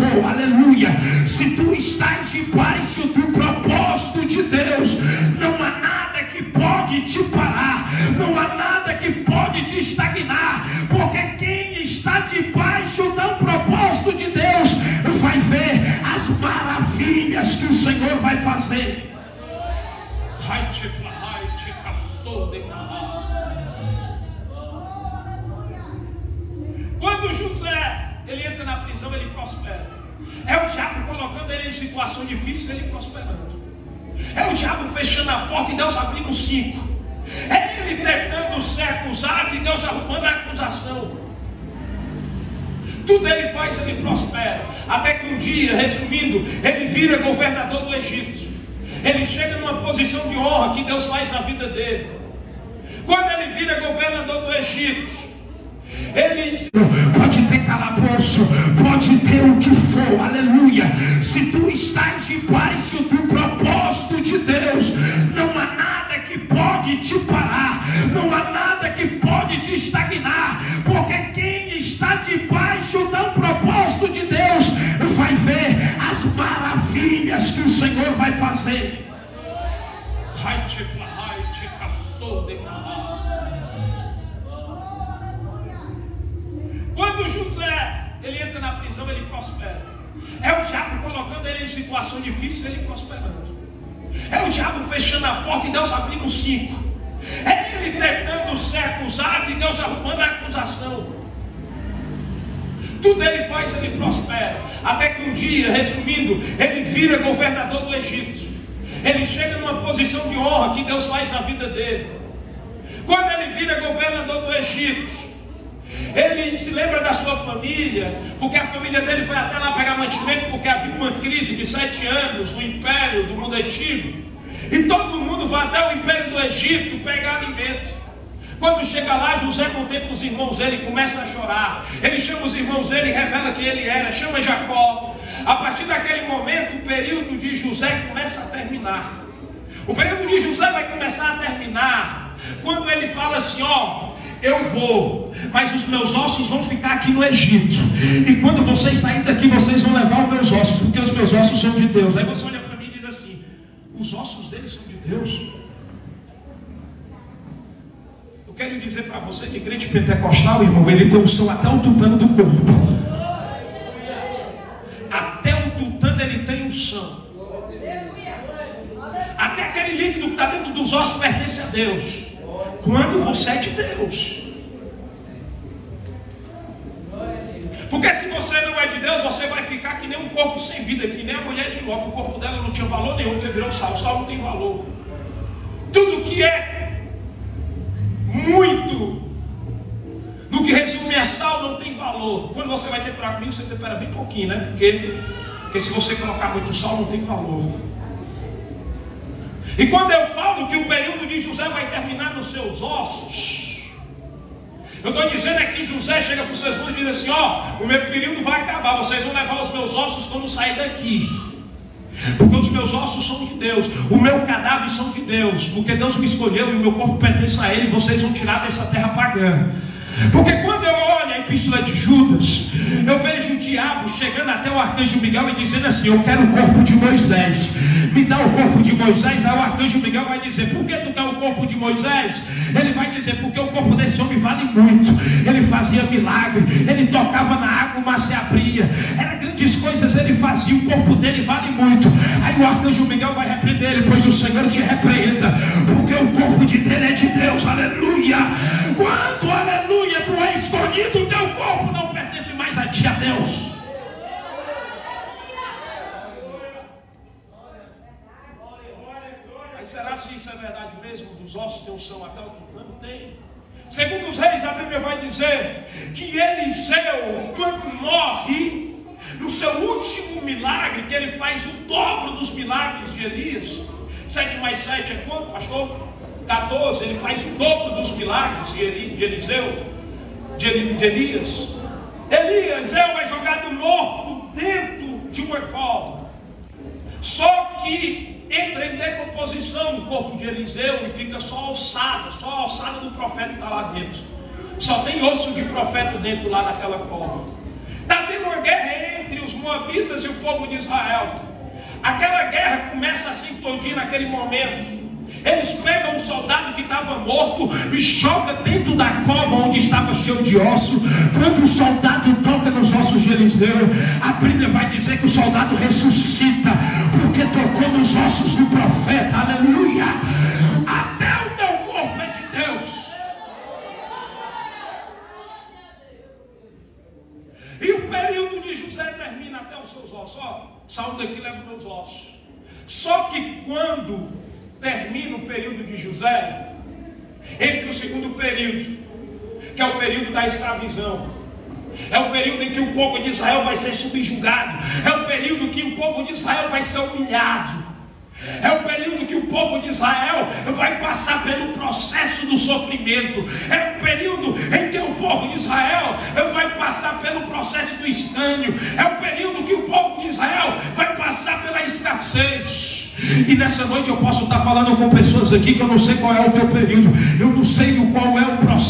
for, aleluia, se tu estás debaixo do propósito de Deus, não há nada que pode te parar, não há nada que pode te estagnar, porque quem está debaixo do propósito de Deus vai ver as maravilhas que o Senhor vai fazer. Quando José ele entra na prisão, ele prospera. É o diabo colocando ele em situação difícil, ele prosperando. É o diabo fechando a porta e Deus abrindo 5. É ele tentando ser acusado e Deus arrumando a acusação. Tudo ele faz, ele prospera. Até que um dia, resumindo, ele vira governador do Egito. Ele chega numa posição de honra que Deus faz na vida dele. Quando ele vira governador do Egito, ele pode ter calabouço, pode ter o que for, aleluia. Se tu estás debaixo do propósito de Deus, não há nada que pode te parar, não há nada que pode te estagnar, porque quem está debaixo do propósito de Deus vai ver as maravilhas que o Senhor vai fazer. Quando José ele entra na prisão, ele prospera. É o diabo colocando ele em situação difícil, ele prosperando. É o diabo fechando a porta e Deus abrindo 5. É ele tentando ser acusado e Deus arrumando a acusação. Tudo ele faz, ele prospera. Até que um dia, resumindo, ele vira governador do Egito. Ele chega numa posição de honra que Deus faz na vida dele. Quando ele vira governador do Egito, ele se lembra da sua família, porque a família dele foi até lá pegar mantimento, porque havia uma crise de 7 anos no império do mundo antigo, e todo mundo vai até o império do Egito pegar alimento. Quando chega lá, José contempla os irmãos dele e começa a chorar. Ele chama os irmãos dele e revela quem ele era, chama Jacó. A partir daquele momento, o período de José começa a terminar. O período de José vai começar a terminar quando ele fala assim: ó, eu vou, mas os meus ossos vão ficar aqui no Egito. E quando vocês saírem daqui, vocês vão levar os meus ossos, porque os meus ossos são de Deus. Aí você olha para mim e diz assim: os ossos dele são de Deus? Eu quero dizer para você que crente pentecostal, irmão, ele tem unção até o tutano do corpo. Até o tutano ele tem unção. Até aquele líquido que está dentro dos ossos pertence a Deus. Quando você é de Deus. Porque se você não é de Deus, você vai ficar que nem um corpo sem vida, que nem a mulher de Ló. O corpo dela não tinha valor nenhum, porque virou sal. O sal não tem valor. Tudo que é muito, no que resume a sal, não tem valor. Quando você vai temperar comigo, você tempera bem pouquinho, né? Porque se você colocar muito sal, não tem valor. E quando eu falo que o período de José vai terminar nos seus ossos, eu estou dizendo é que José chega para os seus irmãos e diz assim: ó, o meu período vai acabar, vocês vão levar os meus ossos quando sair daqui. Porque os meus ossos são de Deus, o meu cadáver são de Deus, porque Deus me escolheu e o meu corpo pertence a Ele, e vocês vão tirar dessa terra pagã. Porque quando eu olho a epístola de Judas, eu vejo o diabo chegando até o arcanjo Miguel e dizendo assim: eu quero o corpo de Moisés, me dá o corpo de Moisés. Aí o arcanjo Miguel vai dizer: por que tu quer o corpo de Moisés? Ele vai dizer: porque o corpo desse homem vale muito, ele fazia milagre, ele tocava na água, o mar se abria, era grandes coisas ele fazia, o corpo dele vale muito. Aí o arcanjo Miguel vai repreender ele: pois o Senhor te repreenda, porque o corpo de dele é de Deus. Aleluia. Quando, aleluia, tu é escolhido, o teu corpo não pertence mais a ti, a Deus. Mas será se isso é verdade mesmo? Dos ossos tem unção até o tutano? Tem. Segundo os reis, a Bíblia vai dizer que Eliseu, quando morre, no seu último milagre, que ele faz o dobro dos milagres de Elias. 7 mais 7 é quanto, pastor? 14, ele faz o dobro dos milagres de Eliseu, de Elias. Eliseu é jogado morto dentro de uma cova. Só que entra em decomposição o corpo de Eliseu e fica só a alçada do profeta está lá dentro. Só tem osso de profeta dentro lá naquela cova. Está tendo uma guerra entre os moabitas e o povo de Israel. Aquela guerra começa a se implodir naquele momento. Eles pegam um soldado que estava morto e jogam dentro da cova onde estava cheio de osso. Quando o soldado toca nos ossos de Eliseu, a Bíblia vai dizer que o soldado ressuscita, porque tocou nos ossos do profeta. Aleluia! Até o meu corpo é de Deus. E o período de José termina até os seus ossos. Ó, saiu daqui e leva os meus ossos. Só que quando termina o período de José, entre o segundo período, que é o período da escravidão, é o período em que o povo de Israel vai ser subjugado, é o período que o povo de Israel vai ser humilhado, é o período que o povo de Israel vai passar pelo processo do sofrimento, é o período em que o povo de Israel vai passar pelo processo do escânio, é o período que o povo de Israel vai passar pela escassez. E nessa noite eu posso estar falando com pessoas aqui que eu não sei qual é o teu período, eu não sei qual é o processo